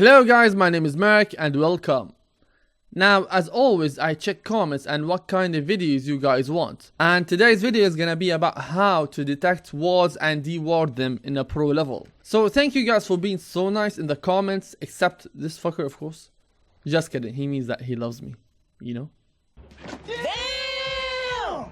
Hello guys, my name is Meric and welcome. Now, as always, I check comments and what kind of videos you guys want. And today's video is gonna be about how to detect wards and deward them in a pro level. So thank you guys for being so nice in the comments, except this fucker, of course. Just kidding, he means that he loves me, you know? Damn!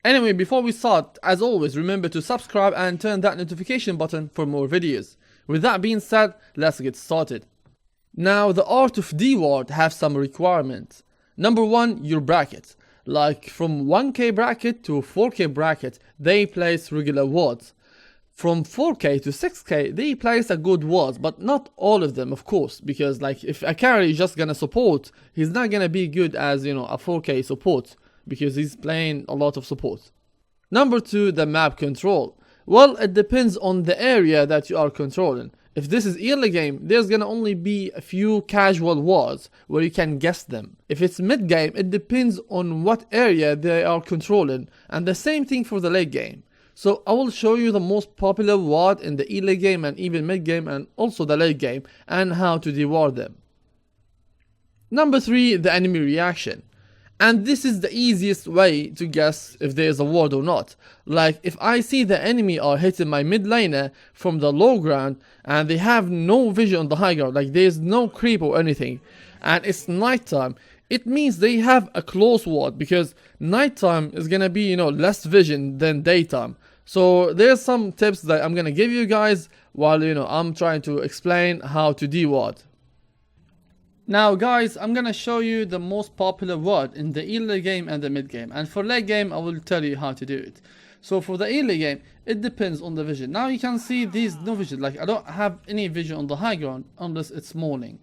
Anyway, before we start, as always, remember to subscribe and turn that notification button for more videos. With that being said, let's get started. Now, the art of deward have some requirements. Number one, your bracket. Like from 1k bracket to 4k bracket, they place regular wards. From 4k to 6k, they place a good wards, but not all of them, of course, because like if a carry is just gonna support, he's not gonna be good as, you know, a 4k support, because he's playing a lot of support. Number two, the map control. Well, it depends on the area that you are controlling. If this is early game, there's gonna only be a few casual wards where you can guess them. If it's mid game, it depends on what area they are controlling, and the same thing for the late game. So I will show you the most popular ward in the early game and even mid game and also the late game, and how to deward them. Number three, the enemy reaction. And this is the easiest way to guess if there is a ward or not. Like if I see the enemy are hitting my mid laner from the low ground and they have no vision on the high ground, like there's no creep or anything, and it's nighttime, it means they have a close ward, because nighttime is gonna be, you know, less vision than daytime. So there's some tips that I'm gonna give you guys while, you know, I'm trying to explain how to deward. Now guys, I'm gonna show you the most popular ward in the early game and the mid game, and for late game I will tell you how to do it. So for the early game, it depends on the vision. Now you can see these no vision, like I don't have any vision on the high ground unless it's morning.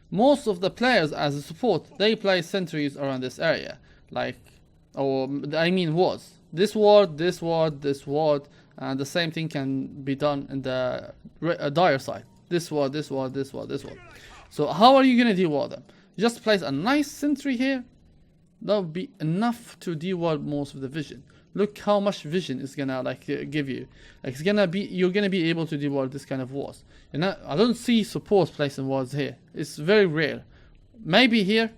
Most of the players as a support, they play sentries around this area, like, or I mean wards. This ward, this ward, this ward, and the same thing can be done in the dire side. This ward, this ward, this ward, this ward. So how are you gonna deward them? Just place a nice sentry here. That would be enough to deward most of the vision. Look how much vision is gonna like give you. Like it's gonna be, you're gonna be able to deward this kind of wards. And I don't see support placing wards here. It's very rare. Maybe here,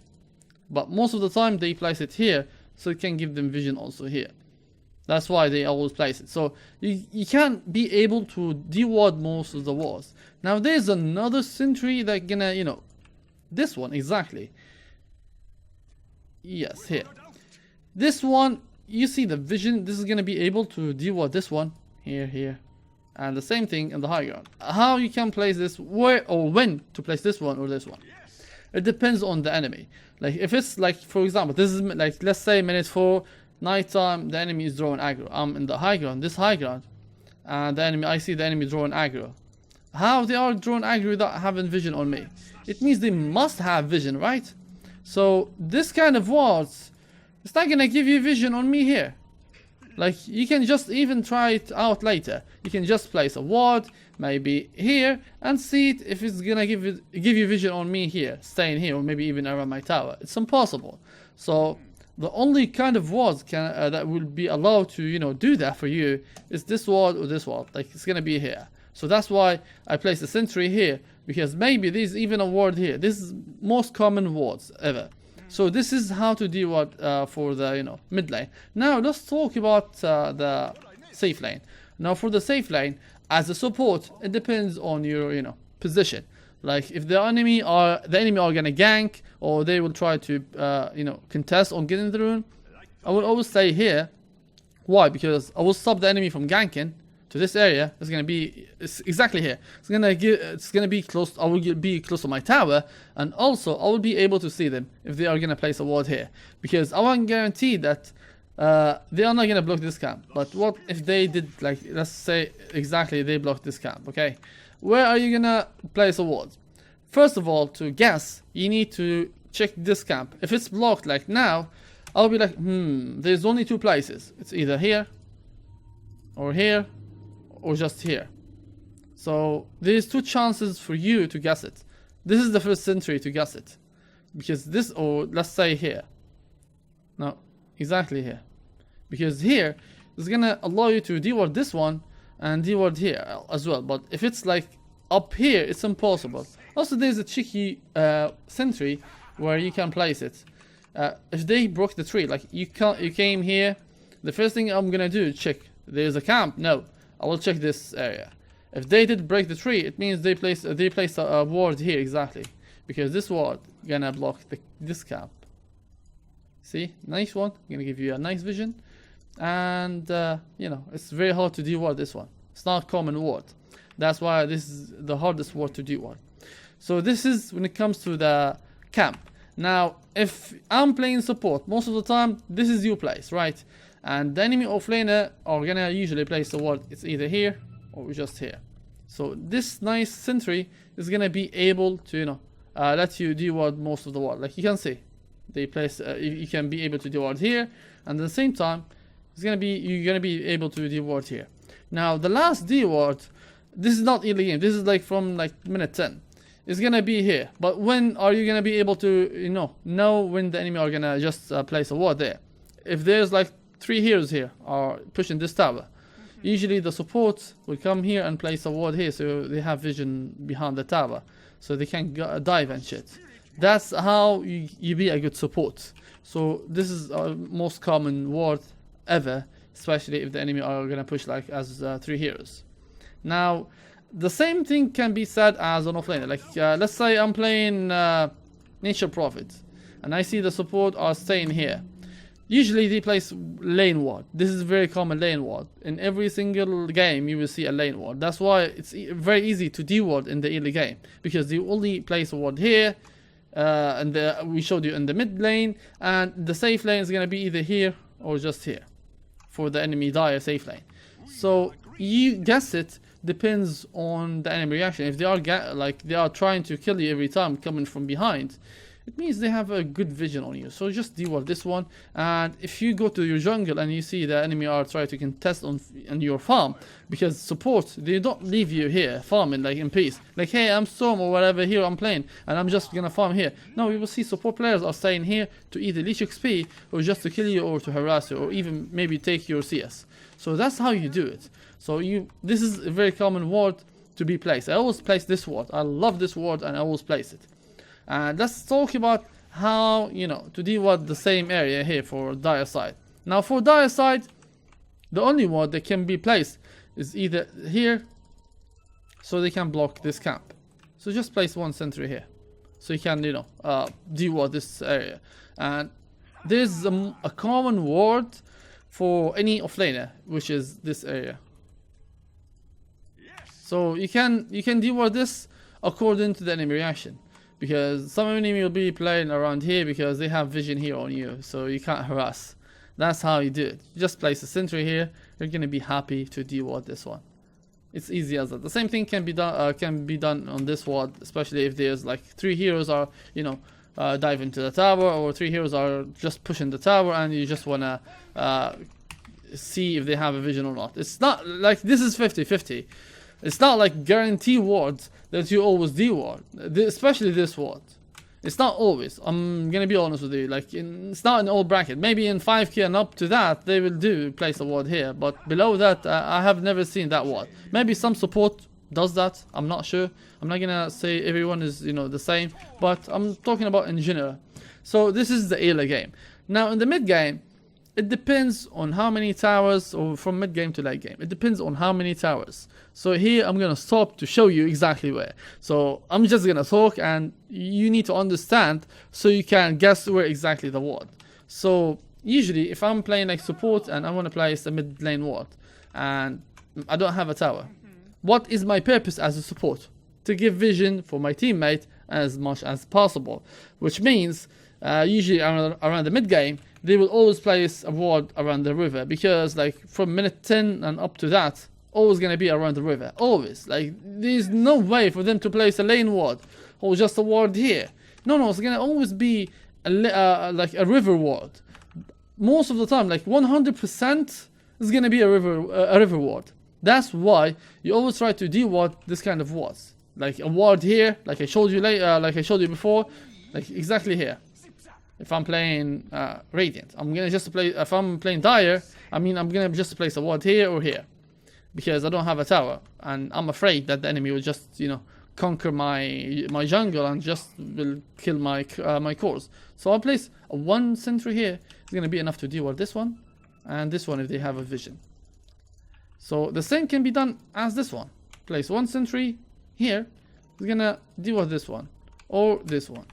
but most of the time they place it here, so it can give them vision also here. That's why they always place it. So you can't be able to deward most of the walls. Now there's another sentry that gonna, you know, this one exactly. Yes, here. This one, you see the vision. This is gonna be able to deward this one here, here, and the same thing in the high ground. How you can place this, where or when to place this one or this one. It depends on the enemy. Like if it's like, for example, this is like, let's say minute 4. Nighttime, the enemy is drawing aggro. I'm in the high ground, this high ground, and the enemy, I see the enemy drawing aggro. How they are drawing aggro without having vision on me? It means they must have vision, right? So this kind of wards, it's not gonna give you vision on me here. Like you can just even try it out later. You can just place a ward, maybe here, and see it if it's gonna give you vision on me here, staying here, or maybe even around my tower. It's impossible. So the only kind of wards that will be allowed to, you know, do that for you is this ward or this ward. Like it's gonna be here. So that's why I place a sentry here, because maybe there's even a ward here. This is most common wards ever. So this is how to deward for the, you know, mid lane. Now let's talk about the safe lane. Now for the safe lane, as a support, it depends on your, you know, position. Like if the enemy are gonna gank, or they will try to you know, contest on getting the rune, I will always stay here. Why? Because I will stop the enemy from ganking to this area. It's gonna be exactly here. It's gonna be close. I will be close to my tower, and also I will be able to see them if they are gonna place a ward here, because I won't guarantee that they are not gonna block this camp. But what if they did, like, let's say exactly they blocked this camp? Okay, where are you gonna place a ward? First of all, to guess, you need to check this camp. If it's blocked like now, I'll be like, there's only two places. It's either here, or just here. So there's two chances for you to guess it. This is the first sentry to guess it, because this, or let's say here. No, exactly here, because here is gonna allow you to deward this one and deward here as well. But if it's like up here it's impossible. Also, there's a cheeky sentry where you can place it. If they broke the tree, like you came here, the first thing I'm gonna do is check. There's a camp. No, I will check this area. If they did break the tree, it means they placed a ward here exactly, because this ward gonna block this camp. See, nice one. Gonna give you a nice vision, and you know, it's very hard to deward this one. It's not a common ward. That's why this is the hardest ward to deward. So this is when it comes to the camp. Now, if I'm playing support, most of the time this is your place, right? And the enemy offlaner are gonna usually place the ward. It's either here or just here. So this nice sentry is gonna be able to, you know, let you deward most of the ward. Like you can see, they place. You can be able to deward here, and at the same time, you're gonna be able to deward here. Now the last deward, this is not early game. This is like from like minute 10. It's gonna be here. But when are you gonna be able to, you know when the enemy are gonna just place a ward there? If there's like 3 heroes here are pushing this tower, usually the support will come here and place a ward here, so they have vision behind the tower, so they can dive and shit. That's how you be a good support. So this is our most common ward ever, especially if the enemy are gonna push like as 3 heroes. Now, the same thing can be said as an offlaner. Like let's say I'm playing Nature Prophet, and I see the support are staying here. Usually they place lane ward. This is very common lane ward. In every single game you will see a lane ward. That's why it's very easy to deward in the early game, because they only place a ward here, and we showed you in the mid lane, and the safe lane is gonna be either here or just here for the enemy dire safe lane. So you guess it, depends on the enemy reaction. If they are trying to kill you every time coming from behind, it means they have a good vision on you. So just deward this one, and if you go to your jungle and you see the enemy are trying to contest on your farm, because support, they don't leave you here farming like in peace, like hey, I'm Storm or whatever, here I'm playing and I'm just gonna farm here. No, you will see support players are staying here to either leech XP or just to kill you or to harass you or even maybe take your CS. So that's how you do it. So this is a very common ward to be placed. I always place this ward. I love this ward and I always place it. And let's talk about how, you know, to deward the same area here for dire side. Now for dire side, the only ward that can be placed is either here, so they can block this camp. So just place one sentry here, so you can, you know, deward this area. And there's a common ward for any offlaner, which is this area. So you can deward this according to the enemy reaction, because some enemy will be playing around here because they have vision here on you, so you can't harass. That's how you do it. You just place a sentry here. You're gonna be happy to deward this one. It's easy as that. The same thing can be done on this ward, especially if there's like 3 heroes are, you know, dive into the tower, or 3 heroes are just pushing the tower, and you just wanna see if they have a vision or not. It's not like this is 50-50. It's not like guarantee wards that you always deward, especially this ward. It's not always. I'm gonna be honest with you. Like it's not an all bracket. Maybe in 5k and up to that they will place a ward here, but below that I have never seen that ward. Maybe some support does that. I'm not sure. I'm not gonna say everyone is, you know, the same, but I'm talking about in general. So this is the early game. Now in the mid game, it depends on how many towers, or from mid game to late game. It depends on how many towers. So here I'm gonna stop to show you exactly where. So I'm just gonna talk, and you need to understand so you can guess where exactly the ward. So usually if I'm playing like support and I want to place a mid lane ward and I don't have a tower, what is my purpose as a support? To give vision for my teammate as much as possible, which means usually around the mid game they will always place a ward around the river, because like from minute 10 and up to that, always gonna be around the river. Always. Like there's no way for them to place a lane ward or just a ward here. No, it's gonna always be like a river ward. Most of the time, like 100% is gonna be a river ward. That's why you always try to deward this kind of wards. Like a ward here, like I showed you before, like exactly here. If I'm playing Radiant, I'm gonna just play. If I'm playing Dire, I'm gonna just place a ward here or here. because I don't have a tower, and I'm afraid that the enemy will just, you know, conquer my jungle and just will kill my my cores. So I'll place a 1 sentry here. It's gonna be enough to deal with this one and this one if they have a vision. So the same can be done as this one. Place 1 sentry here. It's gonna deal with this one or this one.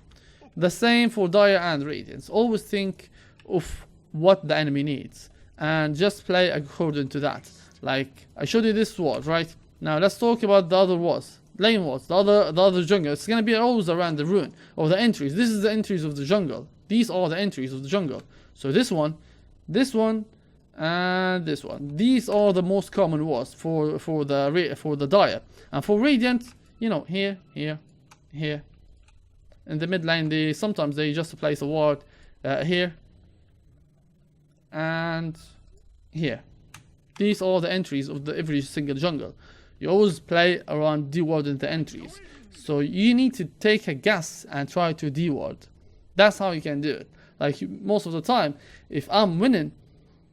The same for Dire and Radiance. Always think of what the enemy needs and just play according to that. Like I showed you this ward, right? Now let's talk about the other wards. Lane wards, the other jungle. It's gonna be always around the ruin or the entries. This is the entries of the jungle. These are the entries of the jungle. So this one, and this one. These are the most common wards for the Dire. And for Radiant, you know, here, in the mid lane, sometimes they just place a ward here and here. These are the entries of every single jungle. You always play around dewarding the entries. So you need to take a guess and try to deward. That's how you can do it. Like most of the time, if I'm winning,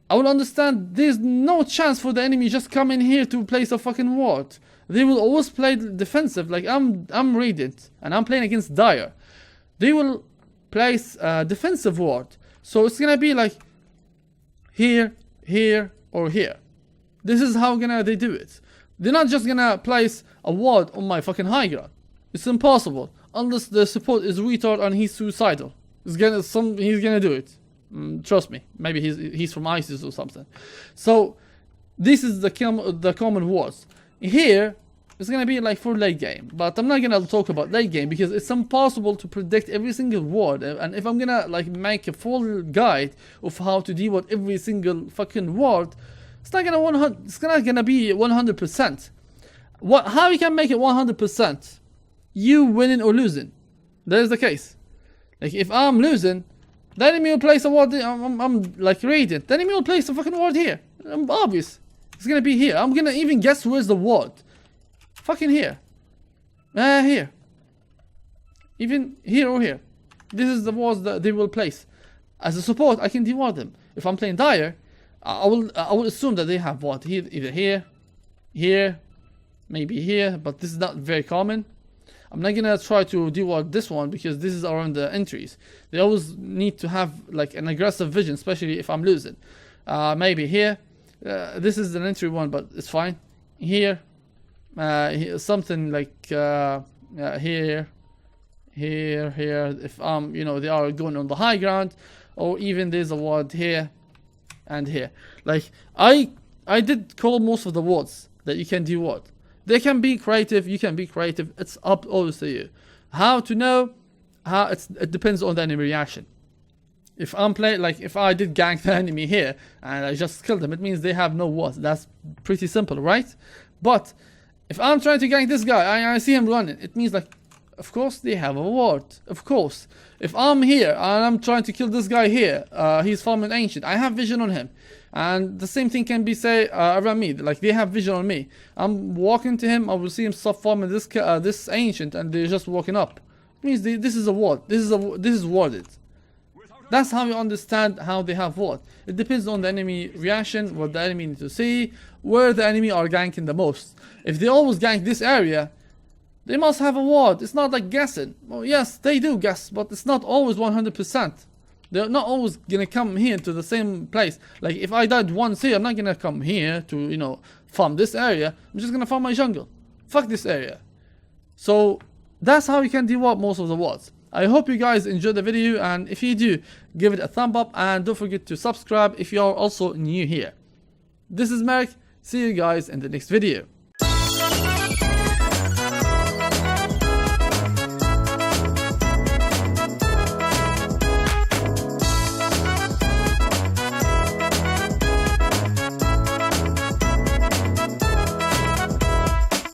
I will understand there's no chance for the enemy just come in here to place a fucking ward. They will always play defensive. Like I'm Radiant and I'm playing against Dire. They will place a defensive ward. So it's gonna be like here, here, or here. This is how they do it. They're not just gonna place a ward on my fucking high ground. It's impossible unless the support is retard and he's suicidal. He's gonna do it. Trust me. Maybe he's from ISIS or something. So this is the common wards. Here it's gonna be like for late game, but I'm not gonna talk about late game because it's impossible to predict every single ward. And if I'm gonna like make a full guide of how to deal with every single fucking ward, it's not gonna be 100%. How you can make it 100%? You winning or losing. That is the case. Like if I'm losing, the enemy will place a ward. I'm like Radiant. The enemy will place a fucking ward here. Obvious. It's gonna be here. I'm gonna even guess where's the ward. Fucking here. Here. Even here or here. This is the wards that they will place. As a support, I can deward them. If I'm playing Dire, I will assume that they have what? Either here, maybe here, but this is not very common. I'm not gonna try to deward this one because this is around the entries. They always need to have like an aggressive vision, especially if I'm losing. Maybe here. This is an entry one, but it's fine. Here, something like here. If you know, they are going on the high ground, or even there's a ward here and here. Like I did call most of the wards that you can deward. They can be creative, you can be creative. It's up always to you. How to know? It depends on the enemy reaction. If I'm playing, like if I did gank the enemy here and I just killed them, it means they have no wards. That's pretty simple, right? But if I'm trying to gank this guy, I see him running, it means like, of course they have a ward. Of course. If I'm here and I'm trying to kill this guy here, he's farming ancient, I have vision on him. And the same thing can be say around me. Like they have vision on me. I'm walking to him, I will see him stop farming this ancient, and they're just walking up. It means this is a ward. This is warded. That's how you understand how they have ward. It depends on the enemy reaction, what the enemy needs to see, where the enemy are ganking the most. If they always gank this area, they must have a ward. It's not like guessing. Well, yes, they do guess, but it's not always 100%. They're not always gonna come here to the same place. Like if I died once here, I'm not gonna come here to, you know, farm this area. I'm just gonna farm my jungle. Fuck this area. So that's how you can deward most of the wards. I hope you guys enjoyed the video, and if you do, give it a thumb up and don't forget to subscribe if you are also new here. This is Meric. See you guys in the next video.